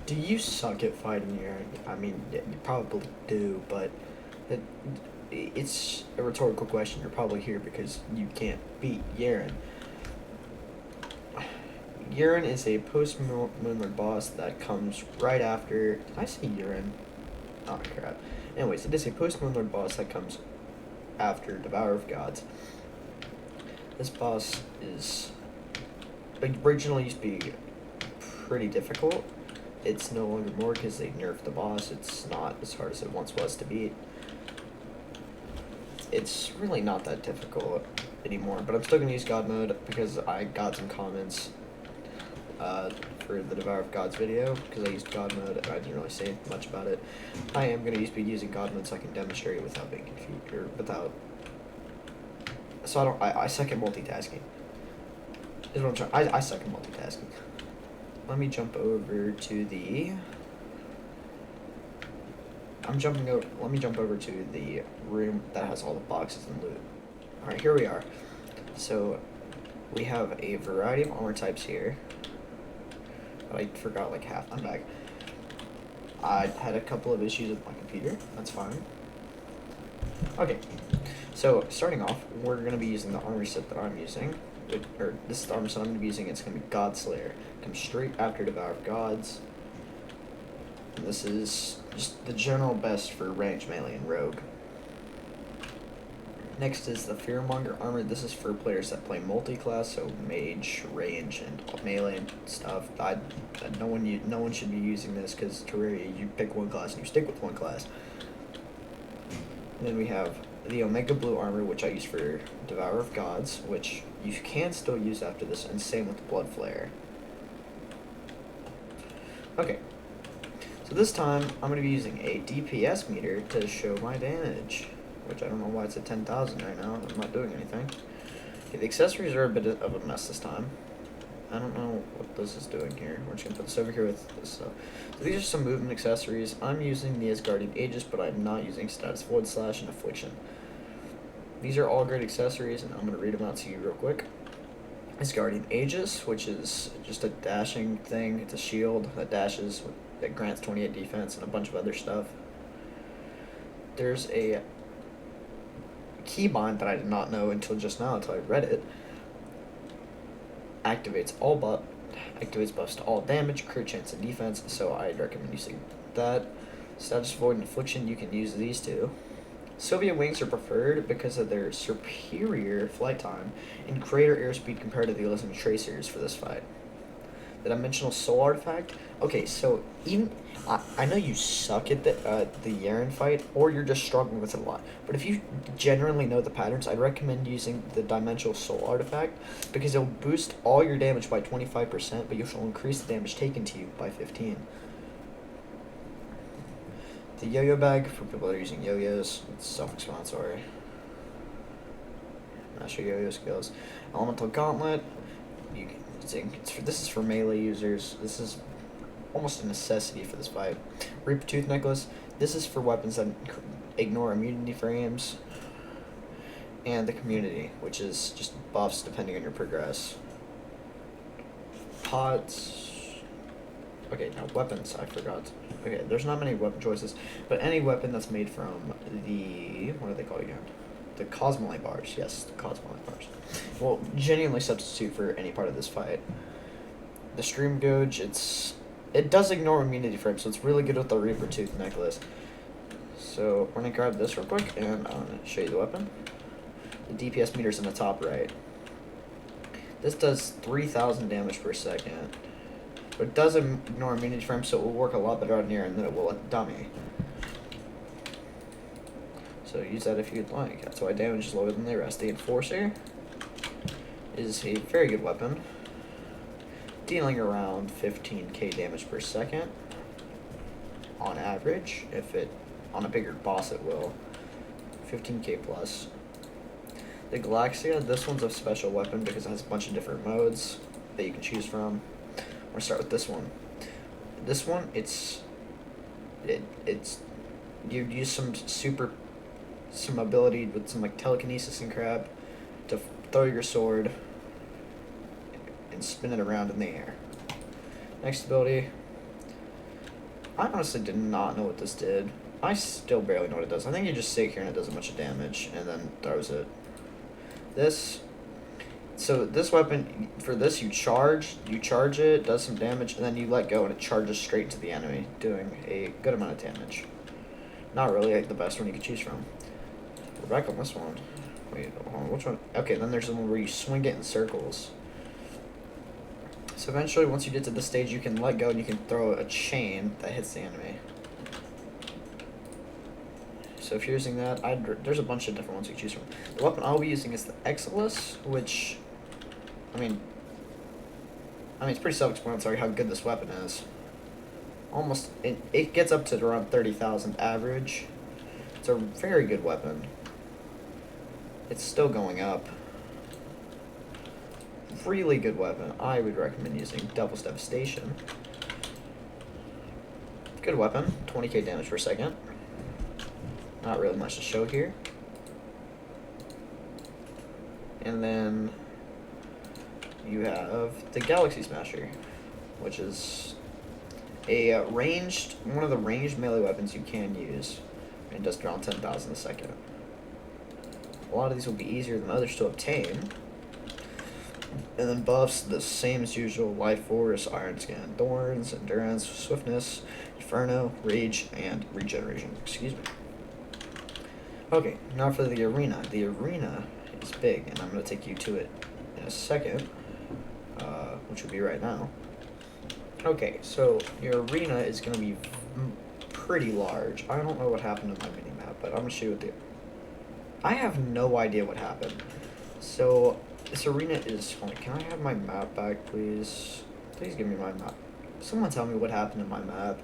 Do you suck at fighting Yharon? I mean, you probably do, but it, it's a rhetorical question. You're probably here because you can't beat Yharon. Yharon is a post-Moonlord boss that comes right after... Did I say Yharon? Oh, crap. Anyways, it is a post-Moonlord boss that comes after Devourer of Gods. This boss is... originally used to be pretty difficult. It's no longer more because they nerfed the boss. It's not as hard as it once was to beat. It's really not that difficult anymore, but I'm still going to use God mode because I got some comments for the Devourer of Gods video because I used God mode and I didn't really say much about it. I am going to be using God mode so I can demonstrate it without being confused, or without... So I suck at multitasking. Is what I'm trying. I suck at multitasking. Let me jump over to the... Let me jump over to the room that has all the boxes and loot. Alright, here we are. So, we have a variety of armor types here. But I forgot like half. I'm back. I had a couple of issues with my computer. That's fine. Okay. So, starting off, we're going to be using the armor set that I'm using. Or, this is the armor set I'm going to be using. It's going to be Godslayer. Comes straight after Devourer of Gods. And this is just the general best for ranged melee and rogue. Next is the Fearmonger armor. This is for players that play multi-class, so mage, range, and melee and stuff. No one should be using this because Terraria, you pick one class and you stick with one class. And then we have the Omega Blue armor, which I use for Devourer of Gods, which you can still use after this, and same with Blood Flare. Okay. So this time, I'm going to be using a DPS meter to show my damage, which I don't know why it's at 10,000 right now. I'm not doing anything. Okay, the accessories are a bit of a mess this time. I don't know what this is doing here. We're just going to put this over here with this stuff. So these are some movement accessories. I'm using the Asgardian Aegis, but I'm not using Status Void Slash and Affliction. These are all great accessories, and I'm going to read them out to you real quick. Asgardian Aegis, which is just a dashing thing. It's a shield that dashes, that grants 28 defense and a bunch of other stuff. There's a keybind that I did not know until just now, until I read it. Activates buffs to all damage, crit chance, and defense, so I'd recommend using that. Status Void and Affliction, you can use these two. Soviet Wings are preferred because of their superior flight time and greater airspeed compared to the Elysian Tracers for this fight. The Dimensional Soul Artifact. Okay, so even I know you suck at the Yharon fight, or you're just struggling with it a lot. But if you generally know the patterns, I'd recommend using the Dimensional Soul Artifact because it'll boost all your damage by 25%, but you'll increase the damage taken to you by 15%. The Yo-Yo Bag for people that are using yo-yos. It's self-explanatory. Master yo-yo skills. Elemental Gauntlet. This is for melee users. This is almost a necessity for this fight. Reaper Tooth Necklace. This is for weapons that ignore immunity frames. And the Community, which is just buffs depending on your progress. Pots. Okay, now weapons, I forgot. Okay, there's not many weapon choices, but any weapon that's made from the... what are they called again? The Cosmolite bars. Yes, the Cosmolite bars. Well, genuinely substitute for any part of this fight. The Stream Gouge, it does ignore immunity frame, so it's really good with the Reaper Tooth Necklace. So, we're going to grab this real quick, and I'm going to show you the weapon. The DPS meter's in the top right. This does 3,000 damage per second. But it does ignore immunity frame, so it will work a lot better on Yharon than it will at dummy. So use that if you'd like. That's why damage is lower than the rest. The Enforcer is a very good weapon, dealing around 15k damage per second on average. On a bigger boss it will. 15k plus. The Galaxia, this one's a special weapon because it has a bunch of different modes that you can choose from. We'll start with this one. This one, you use some ability with some like telekinesis and crap to throw your sword and spin it around in the air. Next ability, I honestly did not know what this did. I still barely know what it does. I think you just sit here and it does a bunch of damage and then throws it. So this weapon, for this you charge it, does some damage, and then you let go and it charges straight into the enemy, doing a good amount of damage. Not really the best one you could choose from. We're back on this one. Wait, hold on, which one? Okay, then there's the one where you swing it in circles. So eventually, once you get to this stage, you can let go and you can throw a chain that hits the enemy. So if you're using that, there's a bunch of different ones you can choose from. The weapon I'll be using is the Exilus, which, I mean, it's pretty self-explanatory how good this weapon is. Almost, it gets up to around 30,000 average. It's a very good weapon. It's still going up. Really good weapon. I would recommend using Devil's Devastation. Good weapon. 20k damage per second. Not really much to show here. And then you have the Galaxy Smasher, which is one of the ranged melee weapons you can use. And it does around 10,000 a second. A lot of these will be easier than others to obtain. And then buffs, the same as usual: Life Force, Iron Skin, Thorns, Endurance, Swiftness, Inferno, Rage, and Regeneration. Excuse me. Okay, now for the arena. The arena is big, and I'm going to take you to it in a second, which will be right now. Okay, so your arena is going to be pretty large. I don't know what happened to my mini-map, but I'm going to show you what I have no idea what happened. So this arena is... Hold on, can I have my map back, please? Please give me my map. Someone tell me what happened to my map.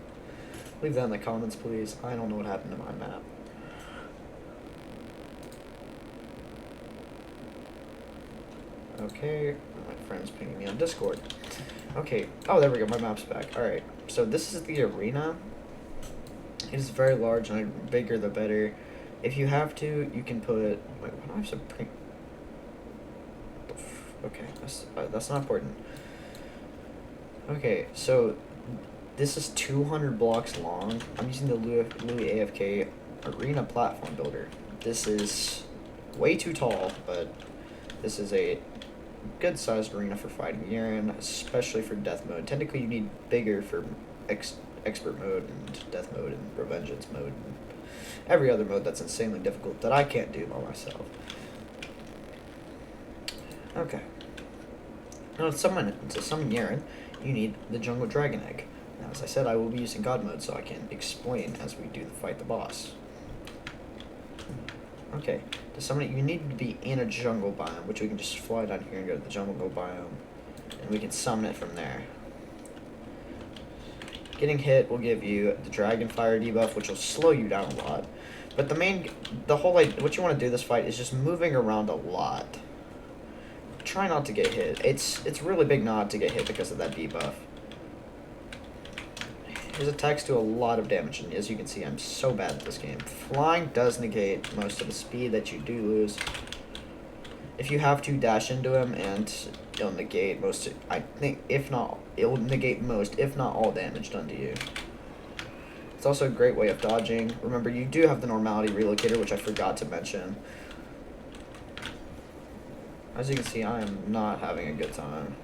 Leave that in the comments, please. I don't know what happened to my map. Okay, my friend's pinging me on Discord. Okay, oh, there we go, my map's back. Alright, so this is the arena. It is very large, and the bigger the better. If you have to, you can put... Wait, why do I have some... Okay, that's not important. Okay, so this is 200 blocks long. I'm using the Louis AFK Arena Platform Builder. This is way too tall, but this is a good-sized arena for fighting Yharon, especially for death mode. Technically, you need bigger for expert mode and death mode and revengeance mode and every other mode that's insanely difficult that I can't do by myself. Okay. Now to summon Yharon, you need the Jungle Dragon Egg. Now, as I said, I will be using God mode so I can explain as we do fight the boss. Okay, to summon it, you need to be in a jungle biome, which we can just fly down here and go to the jungle biome, and we can summon it from there. Getting hit will give you the Dragon Fire debuff, which will slow you down a lot. But what you want to do this fight is just moving around a lot. Try not to get hit. It's really big not to get hit because of that debuff. His attacks do a lot of damage, and as you can see, I'm so bad at this game. Flying does negate most of the speed that you do lose. If you have to dash into him, and it'll negate most, I think, if not, it'll negate most, if not all damage done to you. It's also a great way of dodging. Remember, you do have the normality relocator, which I forgot to mention. As you can see, I am not having a good time.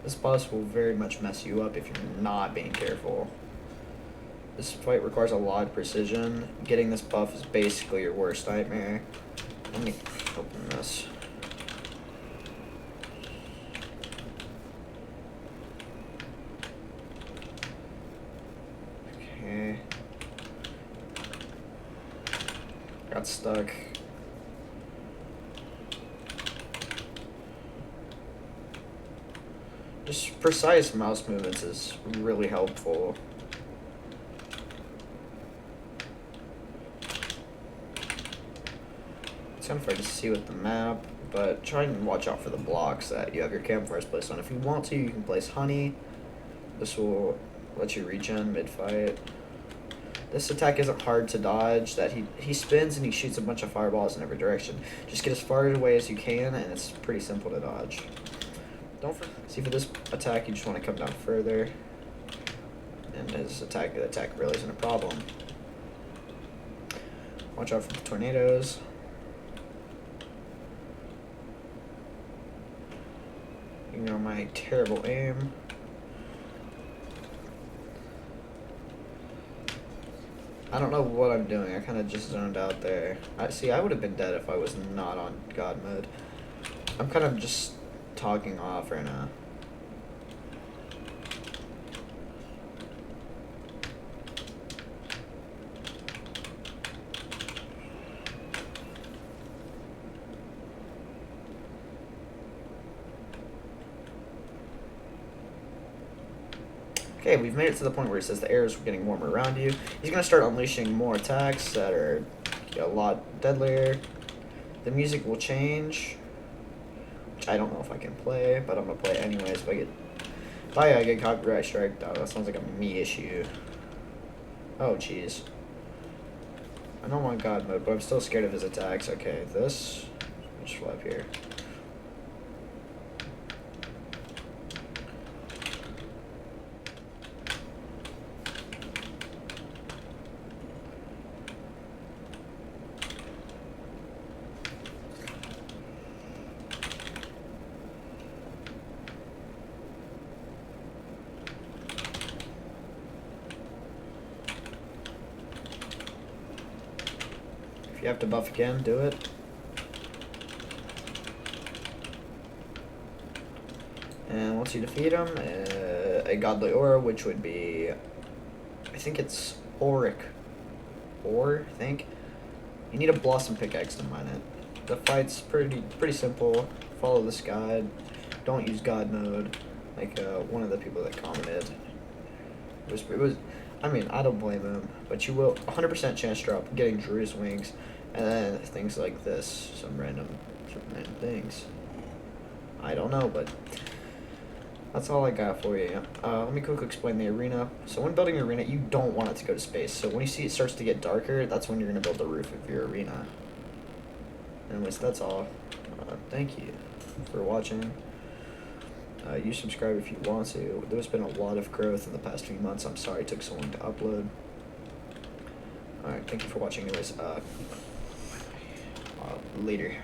This boss will very much mess you up if you're not being careful. This fight requires a lot of precision. Getting this buff is basically your worst nightmare. Let me open this. Okay. Got stuck. Just precise mouse movements is really helpful. It's kind of hard to see with the map, but try and watch out for the blocks that you have your campfires placed on. If you want to, you can place honey. This will let you regen mid-fight. This attack isn't hard to dodge. That he spins and he shoots a bunch of fireballs in every direction. Just get as far away as you can, and it's pretty simple to dodge. Don't see for this attack, you just want to come down further, and his attack really isn't a problem. Watch out for the tornadoes. Ignore my terrible aim. I don't know what I'm doing. I kind of just zoned out there. I would have been dead if I was not on God mode. I'm kind of just talking off right now. Okay, we've made it to the point where it says the air is getting warmer around you. He's going to start unleashing more attacks that are a lot deadlier. The music will change, which I don't know if I can play, but I'm going to play it anyways. If I get copyright strike, that sounds like a me issue. Oh, jeez. I don't want God mode, but I'm still scared of his attacks. Okay, this. Let's fly up here. If you have to buff again, do it. And once you defeat him, a godly aura, which would be, I think it's auric ore, I think. You need a blossom pickaxe to mine it. The fight's pretty simple. Follow this guide. Don't use God mode, like one of the people that commented. It was, I mean, I don't blame him, but you will 100% chance drop getting Drew's wings, and then things like this, some random things. I don't know, but that's all I got for you. Let me quickly explain the arena. So when building your arena, you don't want it to go to space. So when you see it starts to get darker, that's when you're going to build the roof of your arena. Anyways, that's all. Thank you for watching. You subscribe if you want to. There's been a lot of growth in the past few months. I'm sorry it took so long to upload. Alright, thank you for watching. Anyways, later.